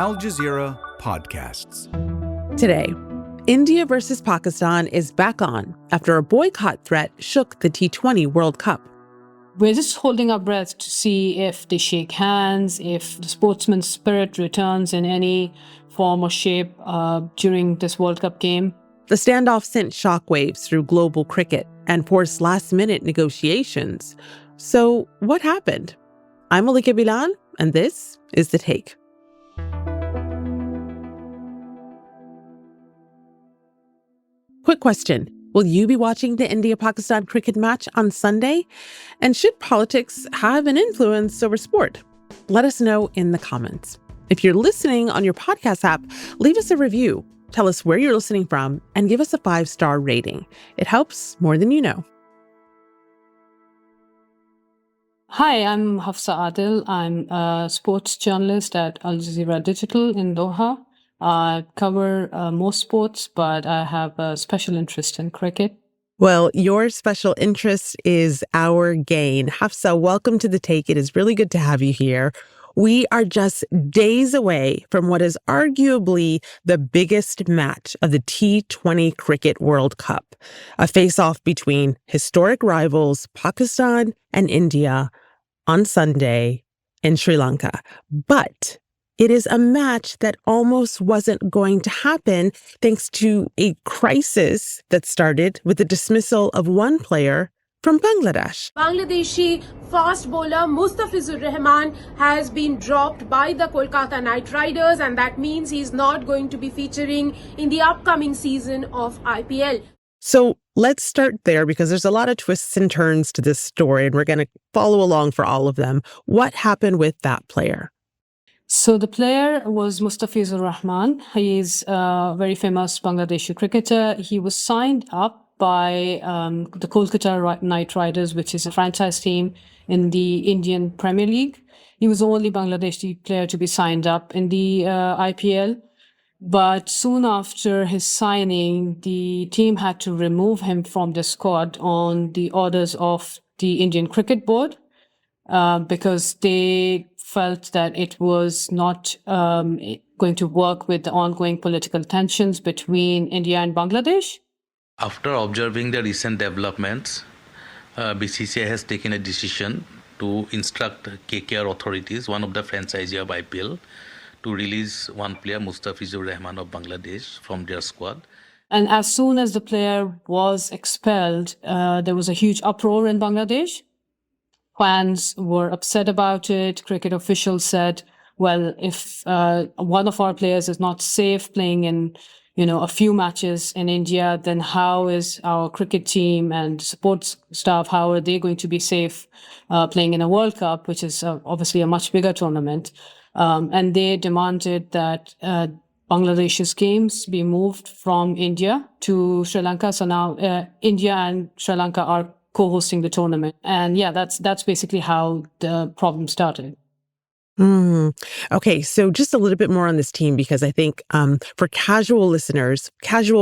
Al Jazeera podcasts. Today, India versus Pakistan is back on after a boycott threat shook the T20 World Cup. We're just holding our breath to see if they shake hands, if the sportsman's spirit returns in any form or shape during this World Cup game. The standoff sent shockwaves through global cricket and forced last-minute negotiations. So what happened? I'm Malika Bilal, and this is The Take. Quick question. Will you be watching the India-Pakistan cricket match on Sunday? And should politics have an influence over sport? Let us know in the comments. If you're listening on your podcast app, leave us a review. Tell us where you're listening from and give us a 5-star rating. It helps more than you know. Hi, I'm Hafsa Adil. I'm a sports journalist at Al Jazeera Digital in Doha. I cover most sports, but I have a special interest in cricket. Well, your special interest is our gain. Hafsa, welcome to The Take. It is really good to have you here. We are just days away from what is arguably the biggest match of the T20 Cricket World Cup, a face-off between historic rivals Pakistan and India on Sunday in Sri Lanka. But it is a match that almost wasn't going to happen thanks to a crisis that started with the dismissal of one player from Bangladesh. Bangladeshi fast bowler Mustafizur Rahman has been dropped by the Kolkata Knight Riders, and that means he's not going to be featuring in the upcoming season of IPL. So let's start there because there's a lot of twists and turns to this story, and we're going to follow along for all of them. What happened with that player? So the player was Mustafizur Rahman. He is a very famous Bangladeshi cricketer. He was signed up by the Kolkata Knight Riders, which is a franchise team in the Indian Premier League. He was the only Bangladeshi player to be signed up in the IPL. But soon after his signing, the team had to remove him from the squad on the orders of the Indian Cricket Board because they felt that it was not going to work with the ongoing political tensions between India and Bangladesh. After observing the recent developments, BCCI has taken a decision to instruct KKR authorities, one of the franchisee of IPL, to release one player, Mustafizur Rahman of Bangladesh, from their squad. And as soon as the player was expelled, there was a huge uproar in Bangladesh. Fans were upset about it. Cricket officials said, well, if one of our players is not safe playing in a few matches in India, then how is our cricket team and support staff, how are they going to be safe playing in a World Cup, which is obviously a much bigger tournament? And they demanded that Bangladesh's games be moved from India to Sri Lanka. So now India and Sri Lanka are co-hosting the tournament. And yeah, that's basically how the problem started. Okay, so just a little bit more on this team, because I think for casual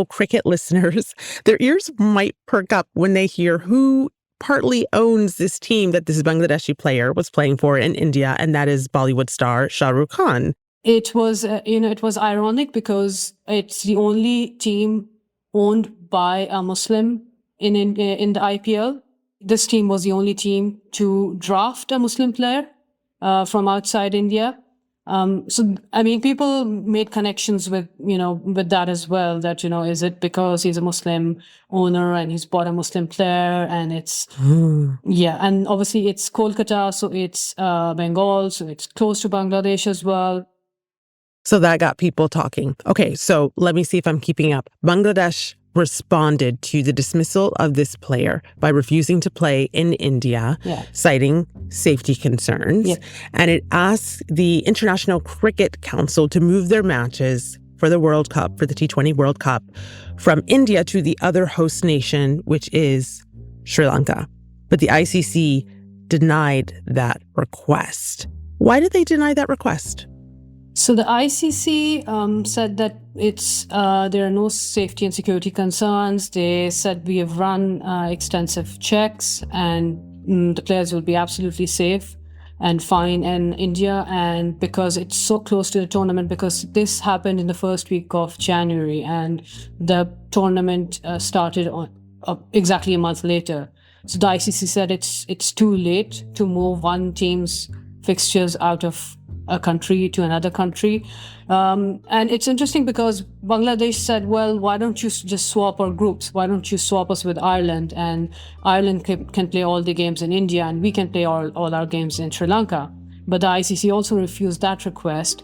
cricket listeners, their ears might perk up when they hear who partly owns this team that this Bangladeshi player was playing for in India, and that is Bollywood star Shah Rukh Khan. It was, it was ironic because it's the only team owned by a Muslim in the IPL. This team was the only team to draft a Muslim player from outside India. So, I mean, people made connections with that as well, that, is it because he's a Muslim owner and he's bought a Muslim player, and it's, yeah. And obviously it's Kolkata, so it's Bengal, so it's close to Bangladesh as well. So that got people talking. Okay, so let me see if I'm keeping up. Bangladesh responded to the dismissal of this player by refusing to play in India, citing safety concerns. Yeah. And it asked the International Cricket Council to move their matches for the World Cup, for the T20 World Cup, from India to the other host nation, which is Sri Lanka. But the ICC denied that request. Why did they deny that request? So the ICC said that there are no safety and security concerns. They said we have run extensive checks and the players will be absolutely safe. and fine in India. And because it's so close to the tournament, because this happened in the first week of January and the tournament started on exactly a month later. So the ICC said it's too late to move one team's fixtures out of a country to another country. And it's interesting because Bangladesh said, well, why don't you just swap our groups? Why don't you swap us with Ireland? And Ireland can play all the games in India and we can play all our games in Sri Lanka. But the ICC also refused that request.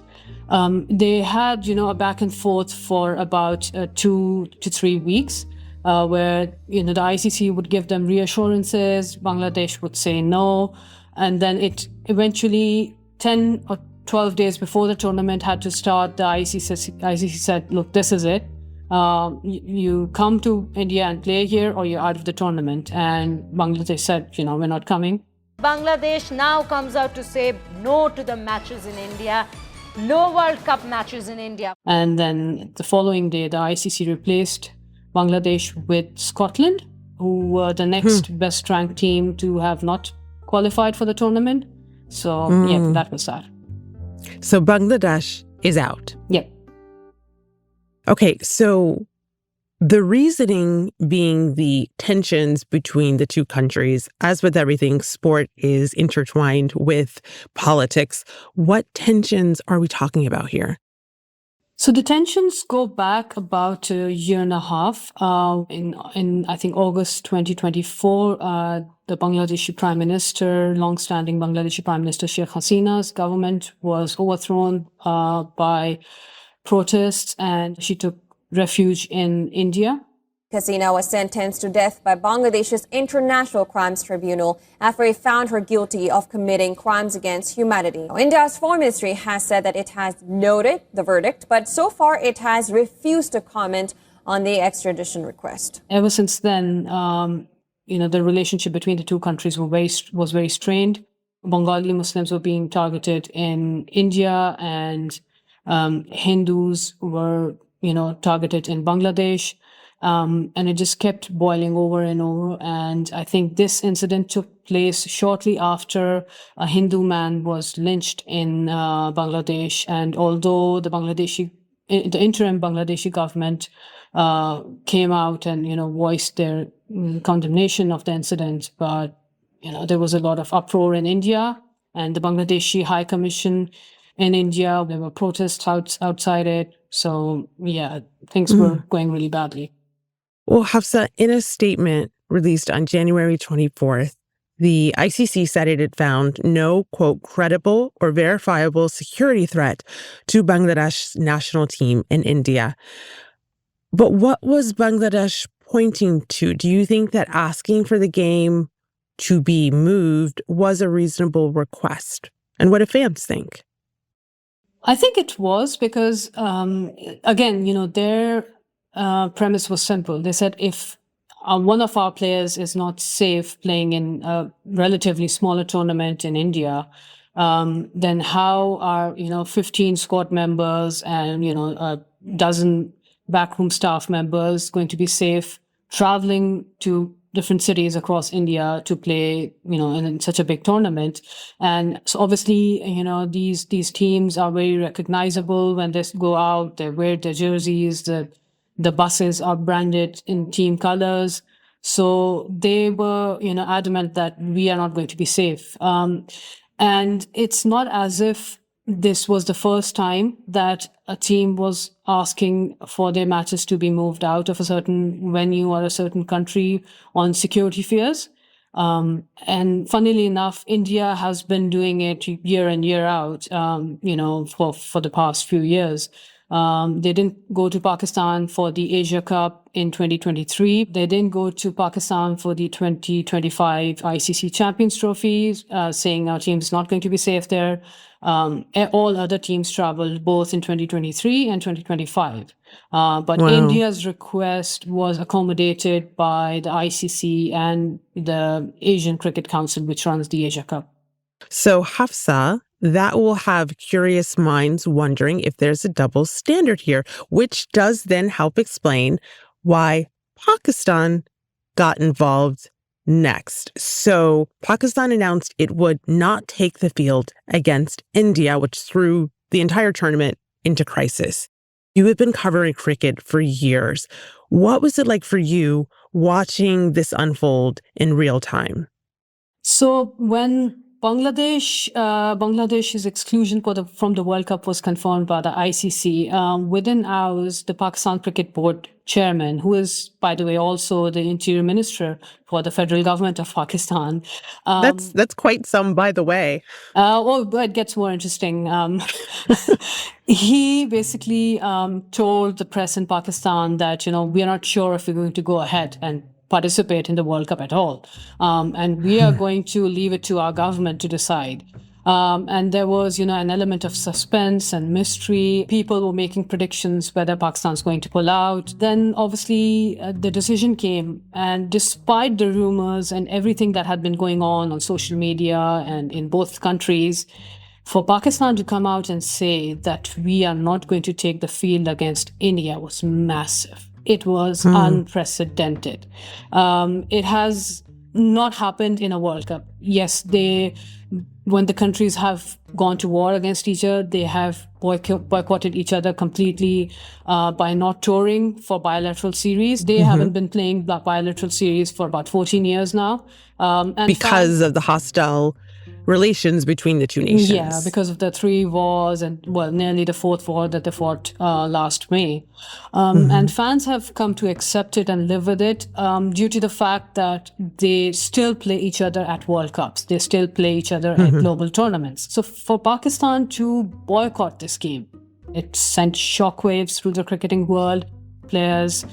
They had, a back and forth for about 2 to 3 weeks, where, the ICC would give them reassurances, Bangladesh would say no. And then it eventually, 10 or 12 days before the tournament had to start, the ICC said, look, this is it. You come to India and play here or you're out of the tournament. And Bangladesh said, we're not coming. Bangladesh now comes out to say no to the matches in India, no World Cup matches in India. And then the following day, the ICC replaced Bangladesh with Scotland, who were the next best ranked team to have not qualified for the tournament. So, yeah, that was that. So Bangladesh is out. Yep. Okay, so the reasoning being the tensions between the two countries. As with everything, sport is intertwined with politics. What tensions are we talking about here? So the tensions go back about a year and a half. In I think August 2024, the Bangladeshi Prime Minister, long-standing Bangladeshi Prime Minister Sheikh Hasina's government was overthrown by protests, and she took refuge in India. Hasina was sentenced to death by Bangladesh's International Crimes Tribunal after it found her guilty of committing crimes against humanity. India's Foreign Ministry has said that it has noted the verdict, but so far it has refused to comment on the extradition request. Ever since then, the relationship between the two countries was very strained. Bengali Muslims were being targeted in India, and Hindus were, targeted in Bangladesh. And it just kept boiling over and over. And I think this incident took place shortly after a Hindu man was lynched in Bangladesh. And although the interim Bangladeshi government came out and, voiced their condemnation of the incident, but, there was a lot of uproar in India, and the Bangladeshi High Commission in India, there were protests outside it. So, yeah, things were going really badly. Well, Hafsa, in a statement released on January 24th, the ICC said it had found no, quote, credible or verifiable security threat to Bangladesh's national team in India. But what was Bangladesh pointing to? Do you think that asking for the game to be moved was a reasonable request? And what do fans think? I think it was because, again, their premise was simple. They said if one of our players is not safe playing in a relatively smaller tournament in India, then how are 15 squad members and a dozen backroom staff members going to be safe traveling to different cities across India to play in such a big tournament? And so obviously these teams are very recognizable when they go out. They wear their jerseys. The buses are branded in team colors. So they were, adamant that we are not going to be safe. And it's not as if this was the first time that a team was asking for their matches to be moved out of a certain venue or a certain country on security fears. And funnily enough, India has been doing it year in, year out, for the past few years. They didn't go to Pakistan for the Asia Cup in 2023. They didn't go to Pakistan for the 2025 ICC Champions Trophy, saying our team's not going to be safe there. All other teams traveled both in 2023 and 2025. But Wow. India's request was accommodated by the ICC and the Asian Cricket Council, which runs the Asia Cup. So, Hafsa, that will have curious minds wondering if there's a double standard here, which does then help explain why Pakistan got involved next. So Pakistan announced it would not take the field against India, which threw the entire tournament into crisis. You have been covering cricket for years. What was it like for you watching this unfold in real time? So when Bangladesh's exclusion from the World Cup was confirmed by the ICC, within hours, the Pakistan Cricket Board chairman, who is, by the way, also the interior minister for the federal government of Pakistan. That's quite some, by the way. Well, it gets more interesting. He basically told the press in Pakistan that, we are not sure if we're going to go ahead and participate in the World Cup at all. And we are going to leave it to our government to decide. And there was, an element of suspense and mystery. People were making predictions whether Pakistan's going to pull out. Then obviously the decision came. And despite the rumors and everything that had been going on social media and in both countries, for Pakistan to come out and say that we are not going to take the field against India was massive. It was unprecedented. It has not happened in a World Cup. Yes, when the countries have gone to war against each other, they have boycotted each other completely by not touring for bilateral series. They haven't been playing bilateral series for about 14 years now. And because of the hostile relations between the two nations. Yeah, because of the 3 wars and, nearly the 4th war that they fought last May. And fans have come to accept it and live with it due to the fact that they still play each other at World Cups. They still play each other at global tournaments. So for Pakistan to boycott this game, it sent shockwaves through the cricketing world. Players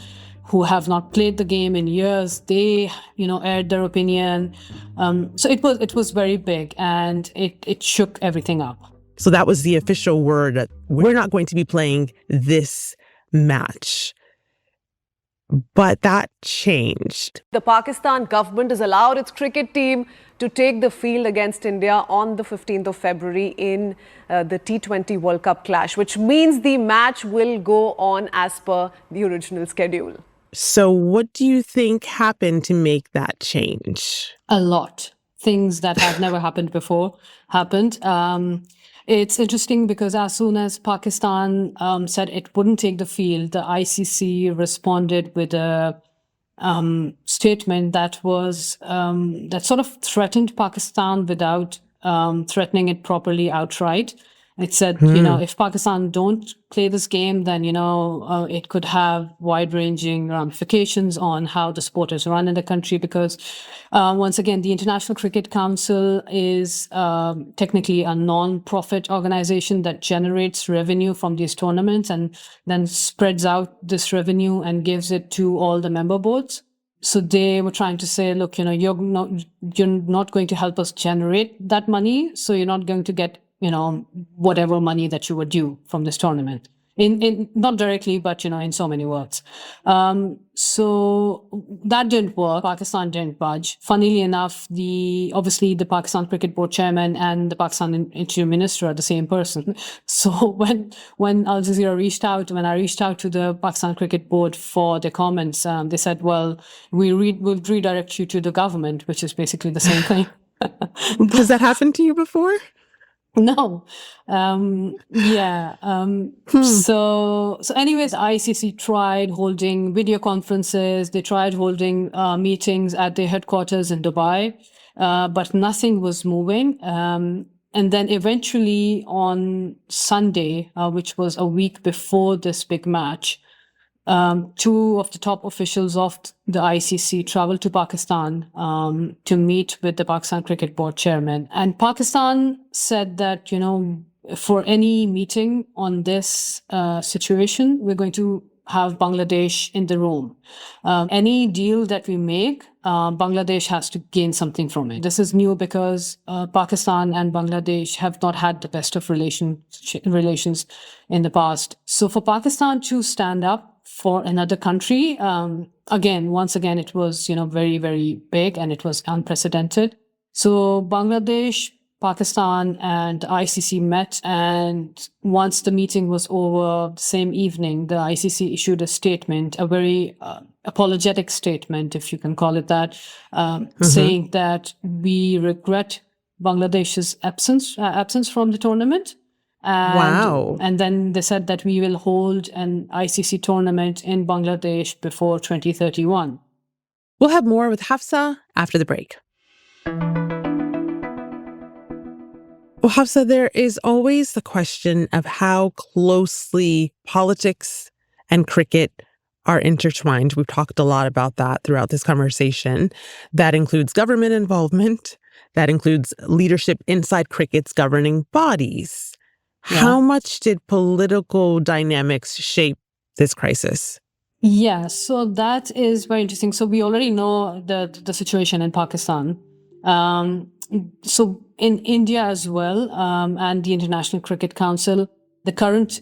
who have not played the game in years, they, aired their opinion. So it was very big, and it shook everything up. So that was the official word that we're not going to be playing this match. But that changed. The Pakistan government has allowed its cricket team to take the field against India on the 15th of February in the T20 World Cup clash, which means the match will go on as per the original schedule. So what do you think happened to make that change? A lot. Things that had never happened before happened. It's interesting because as soon as Pakistan said it wouldn't take the field, the ICC responded with a statement that was that sort of threatened Pakistan without threatening it properly outright. It said, if Pakistan don't play this game, then, it could have wide-ranging ramifications on how the sport is run in the country because, once again, the International Cricket Council is technically a non-profit organization that generates revenue from these tournaments and then spreads out this revenue and gives it to all the member boards. So they were trying to say, look, you're not going to help us generate that money, so you're not going to get whatever money that you were due from this tournament. In not directly, but, in so many words. So that didn't work. Pakistan didn't budge. Funnily enough, obviously the Pakistan Cricket Board chairman and the Pakistan interior minister are the same person. So when Al Jazeera when I reached out to the Pakistan Cricket Board for their comments, they said, well, we'll redirect you to the government, which is basically the same thing. Has that happened to you before? No. So anyways, the ICC tried holding video conferences. They tried holding meetings at their headquarters in Dubai, but nothing was moving. And then eventually on Sunday, which was a week before this big match, 2 of the top officials of the ICC traveled to Pakistan to meet with the Pakistan Cricket Board chairman. And Pakistan said that, for any meeting on this situation, we're going to have Bangladesh in the room. Any deal that we make, Bangladesh has to gain something from it. This is new because Pakistan and Bangladesh have not had the best of relations in the past. So for Pakistan to stand up for another country, once again, it was, very, very big and it was unprecedented. So Bangladesh Pakistan and ICC met, and once the meeting was over, the same evening, the ICC issued a statement, a very apologetic statement, if you can call it that, saying that we regret Bangladesh's absence from the tournament. And then they said that we will hold an ICC tournament in Bangladesh before 2031. We'll have more with Hafsa after the break. Well, Hafsa, there is always the question of how closely politics and cricket are intertwined. We've talked a lot about that throughout this conversation. That includes government involvement. That includes leadership inside cricket's governing bodies. Yeah. How much did political dynamics shape this crisis? Yeah, so that is very interesting. So we already know the situation in Pakistan. So in India as well, and the International Cricket Council, the current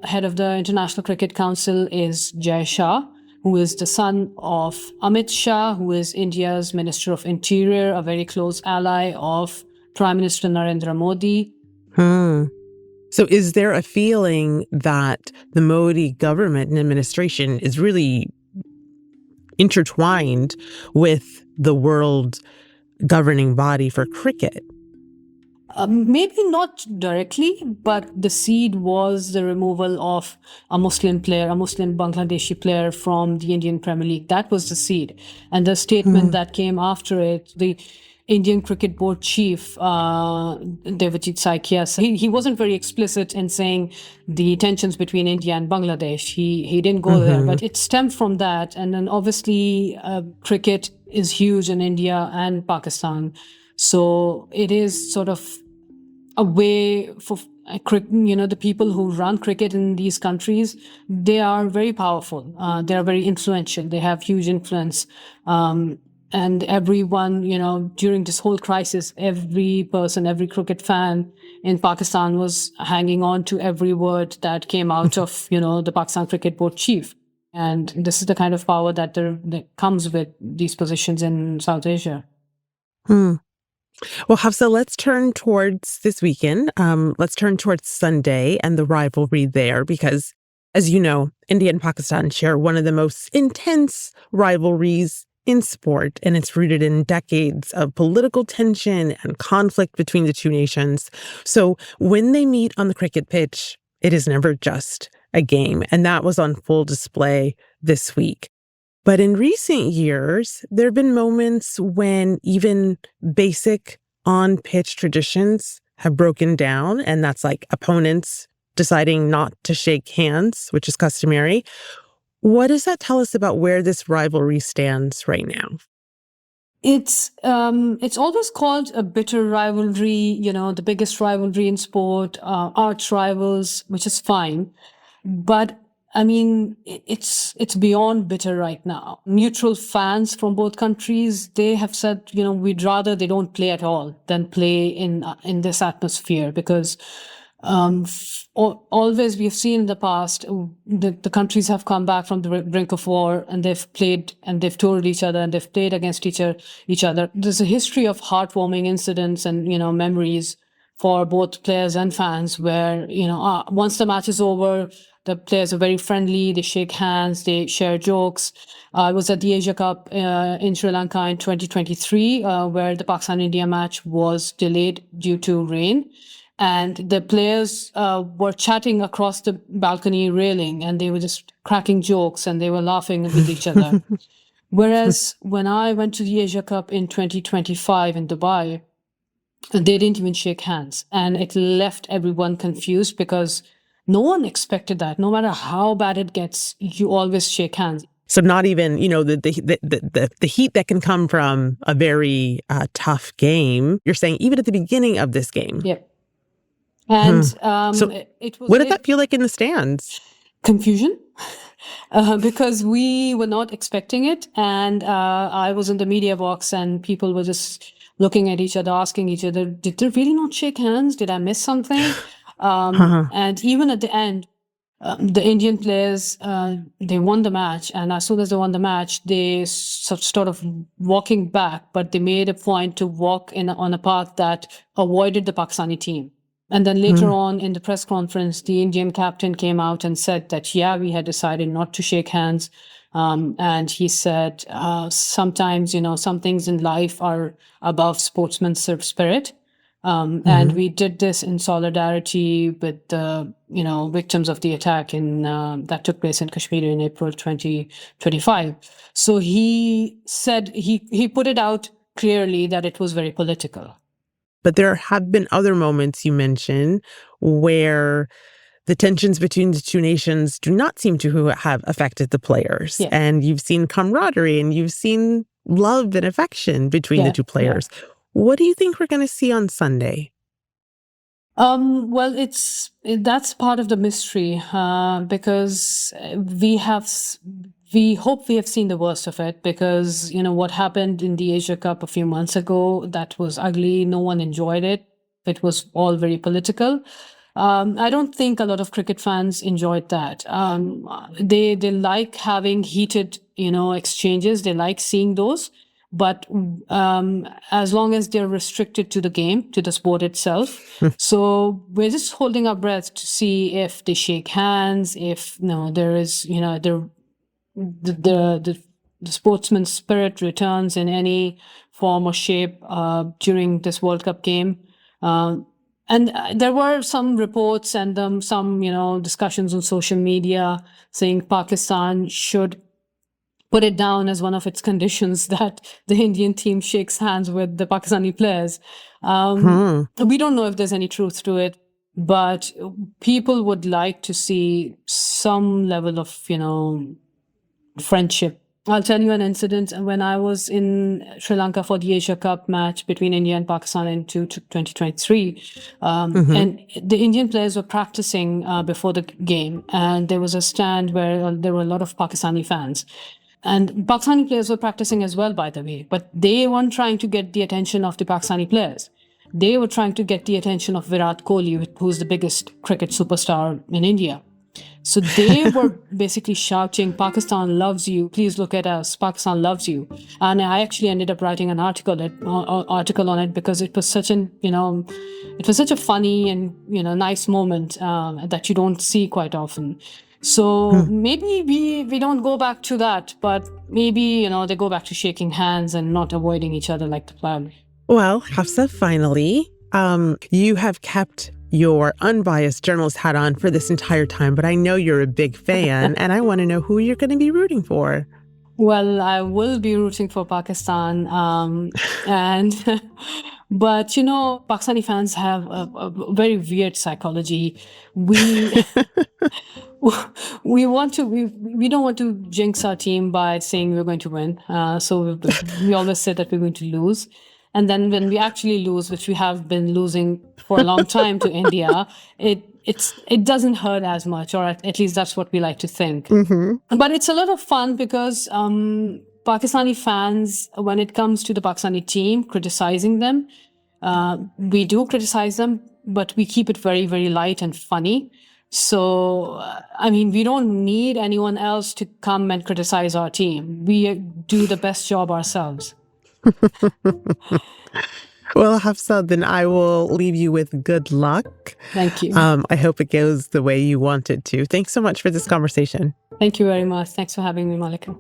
head of the International Cricket Council is Jai Shah, who is the son of Amit Shah, who is India's Minister of Interior, a very close ally of Prime Minister Narendra Modi. So is there a feeling that the Modi government and administration is really intertwined with the world governing body for cricket? Maybe not directly, but the seed was the removal of a Muslim Bangladeshi player from the Indian Premier League. That was the seed. And the statement that came after it, the Indian Cricket Board chief, Devajit Saikia, he wasn't very explicit in saying the tensions between India and Bangladesh. He didn't go there, but it stemmed from that. And then obviously cricket is huge in India and Pakistan. So it is sort of a way for, the people who run cricket in these countries, they are very powerful. They are very influential. They have huge influence. And everyone, during this whole crisis, every person, every cricket fan in Pakistan was hanging on to every word that came out of, the Pakistan Cricket Board chief. And this is the kind of power that comes with these positions in South Asia. Well, Hafsa, let's turn towards this weekend. Let's turn towards Sunday and the rivalry there, because, as you know, India and Pakistan share one of the most intense rivalries in sport, and it's rooted in decades of political tension and conflict between the two nations. So when they meet on the cricket pitch, it is never just a game, and that was on full display this week. But in recent years, there have been moments when even basic on-pitch traditions have broken down, and that's like opponents deciding not to shake hands, which is customary. What does that tell us about where this rivalry stands right now? It's always called a bitter rivalry, the biggest rivalry in sport, arch rivals, which is fine. But I mean, it's beyond bitter right now. Neutral fans from both countries, they have said, we'd rather they don't play at all than play in this atmosphere, because always we've seen in the past, the countries have come back from the brink of war, and they've played and they've toured each other and they've played against each other. There's a history of heartwarming incidents and, memories for both players and fans where, once the match is over, the players are very friendly, they shake hands, they share jokes. I was at the Asia Cup in Sri Lanka in 2023, where the Pakistan-India match was delayed due to rain. And the players were chatting across the balcony railing, and they were just cracking jokes and they were laughing with each other. Whereas when I went to the Asia Cup in 2025 in Dubai, they didn't even shake hands. And it left everyone confused because no one expected that. No matter how bad it gets, you always shake hands. So not even, the heat that can come from a very tough game. You're saying even at the beginning of this game. Yep. And it was. What did that feel like in the stands? Confusion, because we were not expecting it. And I was in the media box and people were just looking at each other, asking each other, did they really not shake hands? Did I miss something? And even at the end, the Indian players, they won the match, and as soon as they won the match, they sort of walking back, but they made a point to walk on a path that avoided the Pakistani team. And then later on in the press conference, the Indian captain came out and said that, yeah, we had decided not to shake hands. And he said, sometimes, some things in life are above sportsmanship spirit. And we did this in solidarity with the, victims of the attack that took place in Kashmir in April 2025. So he said, he put it out clearly that it was very political. But there have been other moments you mentioned where the tensions between the two nations do not seem to have affected the players. Yeah. And you've seen camaraderie and you've seen love and affection between the two players. Yeah. What do you think we're going to see on Sunday? Well, that's part of the mystery because we hope we have seen the worst of it, because, what happened in the Asia Cup a few months ago, that was ugly. No one enjoyed it. It was all very political. I don't think a lot of cricket fans enjoyed that. They like having heated, exchanges. They like seeing those. But as long as they're restricted to the game, to the sport itself. So we're just holding our breath to see if they shake hands, if there is, the sportsman's spirit returns in any form or shape during this World Cup game. And there were some reports and some, discussions on social media saying Pakistan should put it down as one of its conditions that the Indian team shakes hands with the Pakistani players. We don't know if there's any truth to it, but people would like to see some level of, friendship. I'll tell you an incident. When I was in Sri Lanka for the Asia Cup match between India and Pakistan in 2023, and the Indian players were practicing before the game, and there was a stand where there were a lot of Pakistani fans. And Pakistani players were practicing as well, by the way, but they weren't trying to get the attention of the Pakistani players. They were trying to get the attention of Virat Kohli, who's the biggest cricket superstar in India. So they were basically shouting, Pakistan loves you, please look at us, Pakistan loves you. And I actually ended up writing an article on it because it was such a funny and, nice moment that you don't see quite often. So maybe we don't go back to that, but maybe, they go back to shaking hands and not avoiding each other like the plan. Well, Hafsa, finally, you have kept your unbiased journalist hat on for this entire time, but I know you're a big fan and I want to know who you're going to be rooting for. Well, I will be rooting for Pakistan. But, Pakistani fans have a very weird psychology. We don't want to jinx our team by saying we're going to win. So we always say that we're going to lose. And then when we actually lose, which we have been losing for a long time to India, it doesn't hurt as much, or at least that's what we like to think. But it's a lot of fun because Pakistani fans, when it comes to the Pakistani team, criticizing them, we do criticize them, but we keep it very, very light and funny. So, we don't need anyone else to come and criticize our team. We do the best job ourselves. Well, Hafsa, then I will leave you with good luck. Thank you. I hope it goes the way you want it to. Thanks so much for this conversation. Thank you very much. Thanks for having me, Malika.